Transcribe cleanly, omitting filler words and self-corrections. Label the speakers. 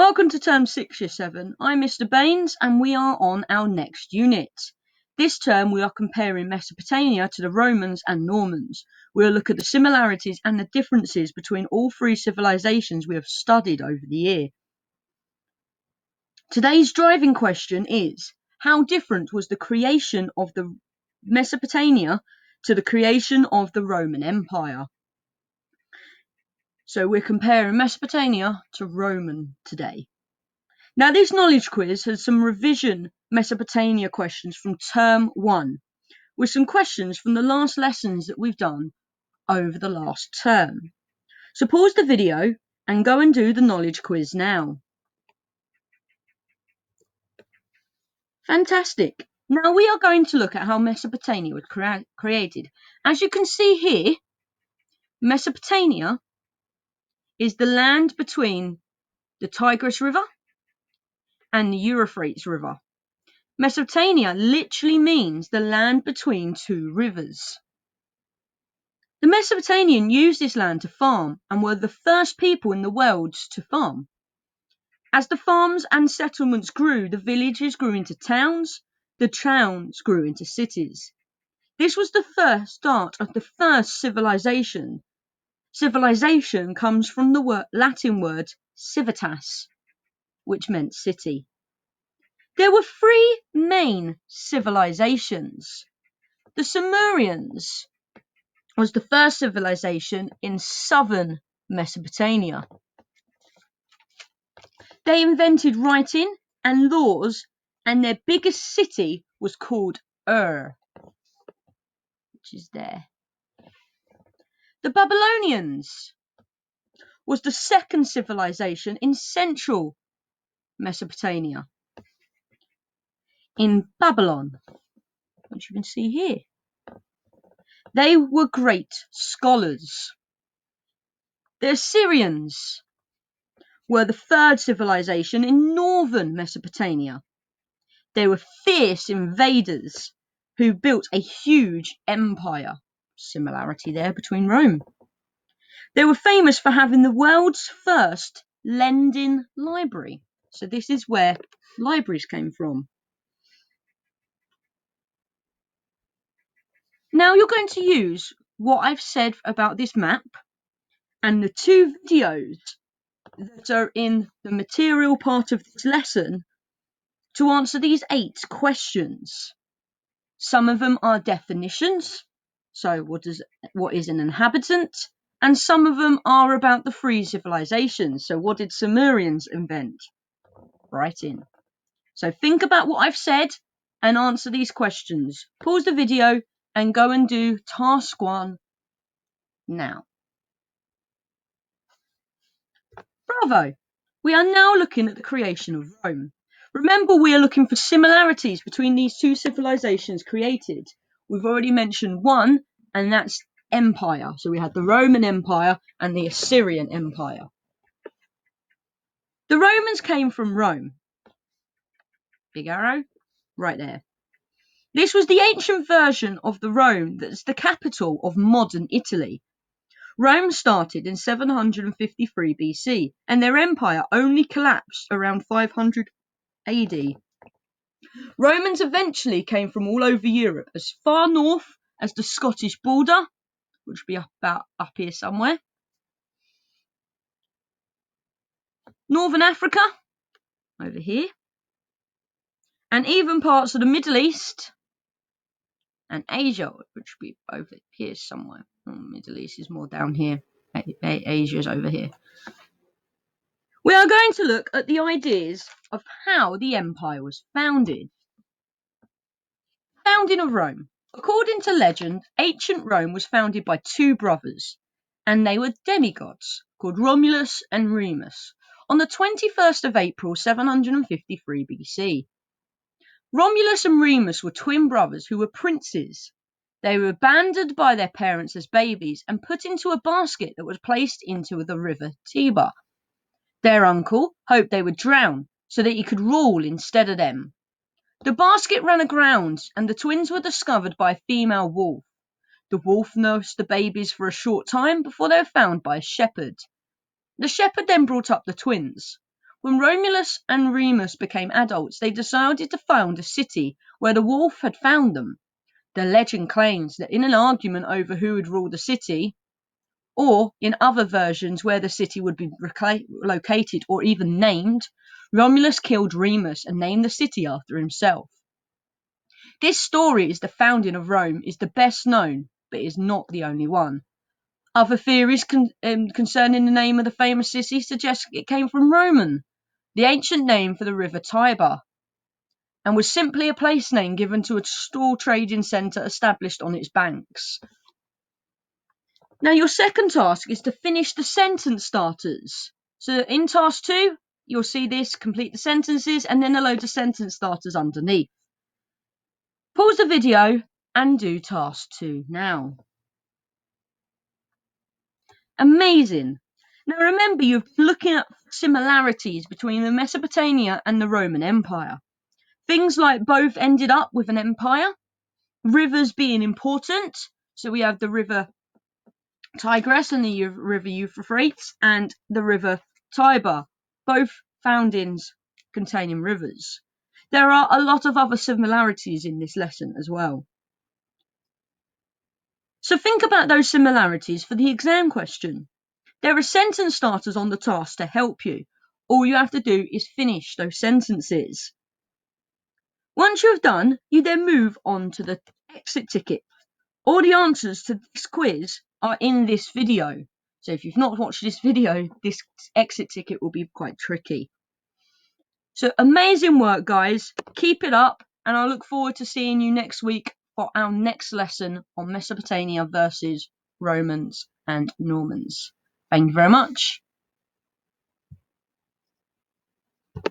Speaker 1: Welcome to term 6 year 7. I'm Mr. Baines and we are on our next unit. This term we are comparing Mesopotamia to the Romans and Normans. We'll look at the similarities and the differences between all three civilizations we have studied over the year. Today's driving question is, how different was the creation of the Mesopotamia to the creation of the Roman Empire? So we're comparing Mesopotamia to Roman today. Now this knowledge quiz has some revision Mesopotamia questions from term 1, with some questions from the last lessons that we've done over the last term. So pause the video and go and do the knowledge quiz now. Fantastic. Now we are going to look at how Mesopotamia was created. As you can see here, Mesopotamia is the land between the Tigris River and the Euphrates River. Mesopotamia literally means the land between two rivers. The Mesopotamians used this land to farm and were the first people in the world to farm. As the farms and settlements grew, the villages grew into towns, the towns grew into cities. This was the first start of the first civilization. Civilization comes from the Latin word civitas, which meant city. There were three main civilizations. The Sumerians was the first civilization in southern Mesopotamia. They invented writing and laws, and their biggest city was called Ur, which is there. The Babylonians was the second civilization in central Mesopotamia, in Babylon, which you can see here. They were great scholars. The Assyrians were the third civilization in northern Mesopotamia. They were fierce invaders who built a huge empire. Similarity there between Rome. They were famous for having the world's first lending library. So this is where libraries came from. Now you're going to use what I've said about this map and the two videos that are in the material part of this lesson to answer these 8 questions. Some of them are definitions, so what is an inhabitant, and some of them are about the 3 civilizations. So what did Sumerians invent? Writing. So think about what I've said and answer these questions. Pause the video and go and do task 1 now. Bravo! We are now looking at the creation of Rome. Remember, we are looking for similarities between these 2 civilizations created. We've already mentioned one, and that's empire. So we had the Roman Empire and the Assyrian Empire. The Romans came from Rome. Big arrow, right there. This was the ancient version of the Rome that's the capital of modern Italy. Rome started in 753 BC, and their empire only collapsed around 500 AD. Romans eventually came from all over Europe, as far north as the Scottish border, which would be about up here somewhere. Northern Africa, over here. And even parts of the Middle East and Asia, which would be over here somewhere. Middle East is more down here. Asia is over here. We are going to look at the ideas of how the empire was founded. Founding of Rome. According to legend, ancient Rome was founded by 2 brothers, and they were demigods, called Romulus and Remus, on the 21st of April, 753 BC. Romulus and Remus were twin brothers who were princes. They were abandoned by their parents as babies and put into a basket that was placed into the river Tiber. Their uncle hoped they would drown so that he could rule instead of them. The basket ran aground and the twins were discovered by a female wolf. The wolf nursed the babies for a short time before they were found by a shepherd. The shepherd then brought up the twins. When Romulus and Remus became adults, they decided to found a city where the wolf had found them. The legend claims that in an argument over who would rule the city, or in other versions where the city would be located or even named, Romulus killed Remus and named the city after himself. This story is the founding of Rome is the best known, but is not the only one. Other theories concerning the name of the famous city suggest it came from Roman, the ancient name for the river Tiber, and was simply a place name given to a straw trading centre established on its banks. Now your second task is to finish the sentence starters. So in task 2, you'll see this, complete the sentences, and then a load of sentence starters underneath. Pause the video and do task 2 now. Amazing. Now remember, you're looking at similarities between the Mesopotamia and the Roman Empire. Things like both ended up with an empire, rivers being important. So we have the river Tigris and the river Euphrates and the river Tiber, both foundings containing rivers. There are a lot of other similarities in this lesson as well. So think about those similarities for the exam question. There are sentence starters on the task to help you. All you have to do is finish those sentences. Once you have done, you then move on to the exit ticket. All the answers to this quiz are in this video. So if you've not watched this video, this exit ticket will be quite tricky. So amazing work, guys. Keep it up, and I look forward to seeing you next week for our next lesson on Mesopotamia versus Romans and Normans. Thank you very much.